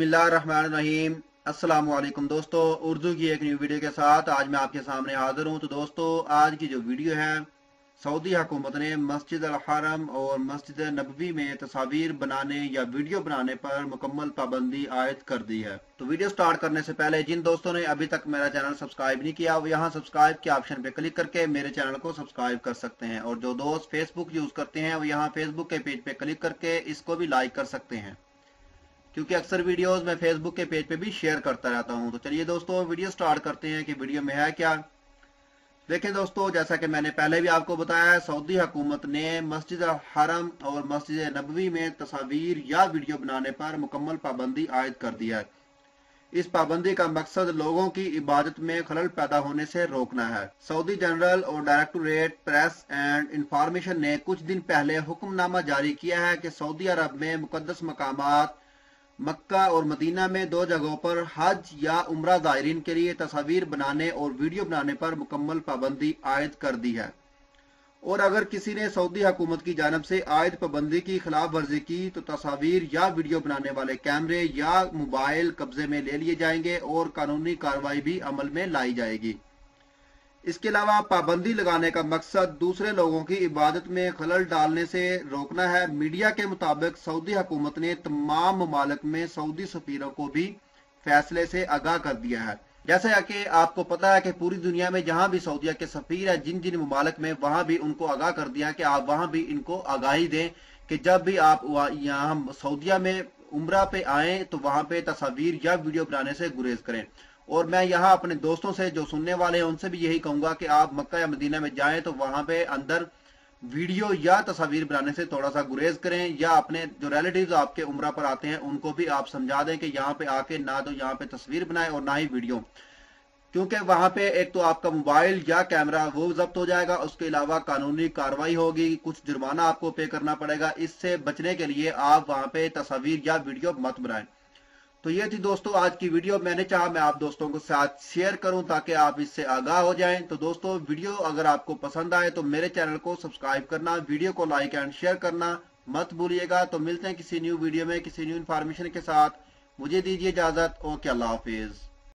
बिस्मिल्लाहिर्रहमानिर्रहीम। अस्सलाम वालेकुम दोस्तों, उर्दू की एक न्यू वीडियो के साथ आज मैं आपके सामने हाजिर हूँ। तो दोस्तों, आज की जो वीडियो है, सऊदी हुकूमत ने मस्जिद अल हरम और मस्जिद नबवी में तस्वीर बनाने या वीडियो बनाने पर मुकम्मल पाबंदी आयद कर दी है। तो वीडियो स्टार्ट करने से पहले जिन दोस्तों ने अभी तक मेरा चैनल सब्सक्राइब नहीं किया, वो यहाँ सब्सक्राइब के ऑप्शन पे क्लिक करके मेरे चैनल को सब्सक्राइब कर सकते हैं। और जो दोस्त फेसबुक यूज करते हैं, वो यहाँ फेसबुक के पेज पे क्लिक करके इसको भी लाइक कर सकते हैं, क्योंकि अक्सर वीडियोस मैं फेसबुक के पेज पे भी शेयर करता रहता हूं। तो चलिए दोस्तों, वीडियो स्टार्ट करते हैं कि वीडियो में है क्या। देखें दोस्तों, जैसा कि मैंने पहले भी आपको बताया, सऊदी हुकूमत ने मस्जिद हरम और मस्जिद नबवी में तस्वीर या वीडियो बनाने पर मुकम्मल पाबंदी आयद कर दी है। इस पाबंदी का मकसद लोगों की इबादत में खलल पैदा होने से रोकना है। सऊदी जनरल और डायरेक्टोरेट प्रेस एंड इंफॉर्मेशन ने कुछ दिन पहले हुक्मनामा जारी किया है कि सऊदी अरब में मुकद्दस मकामात मक्का और मदीना में दो जगहों पर हज या उम्रा ज़ायरीन के लिए तस्वीर बनाने और वीडियो बनाने पर मुकम्मल पाबंदी आयद कर दी है। और अगर किसी ने सऊदी हुकूमत की जानब से आयद पाबंदी की खिलाफ वर्जी की तो तस्वीर या वीडियो बनाने वाले कैमरे या मोबाइल कब्जे में ले लिए जाएंगे और कानूनी कार्रवाई भी अमल में लाई जाएगी। इसके अलावा पाबंदी लगाने का मकसद दूसरे लोगों की इबादत में खलल डालने से रोकना है। मीडिया के मुताबिक सऊदी हुकूमत ने तमाम ममालिक में सऊदी सफीरों को भी फैसले से आगाह कर दिया है। जैसे कि आपको पता है कि पूरी दुनिया में जहां भी सऊदीया के सफीर है, जिन जिन ममालिक में, वहां भी उनको आगाह कर दिया कि आप वहां भी इनको आगाही दें कि जब भी आप यहाँ सऊदीया में उम्रा पे आए तो वहां पे तस्वीर या वीडियो बनाने से गुरेज करें। और मैं यहाँ अपने दोस्तों से जो सुनने वाले हैं उनसे भी यही कहूंगा कि आप मक्का या मदीना में जाएं तो वहां पे अंदर वीडियो या तस्वीर बनाने से थोड़ा सा गुरेज करें, या अपने जो रिलेटिव्स आपके उम्रा पर आते हैं उनको भी आप समझा दें कि यहाँ पे आके ना तो यहाँ पे तस्वीर बनाए और ना ही वीडियो, क्योंकि वहां पे एक तो आपका मोबाइल या कैमरा वो जब्त हो जाएगा, उसके अलावा कानूनी कार्रवाई होगी, कुछ जुर्माना आपको पे करना पड़ेगा। इससे बचने के लिए आप वहां पे तस्वीर या वीडियो मत बनाएं। तो ये थी दोस्तों आज की वीडियो। मैंने चाहा मैं आप दोस्तों के साथ शेयर करूं ताकि आप इससे आगाह हो जाएं। तो दोस्तों, वीडियो अगर आपको पसंद आए तो मेरे चैनल को सब्सक्राइब करना, वीडियो को लाइक एंड शेयर करना मत भूलिएगा। तो मिलते हैं किसी न्यू वीडियो में किसी न्यू इन्फॉर्मेशन के साथ। मुझे दीजिए इजाजत। ओके, अल्लाह हाफिज।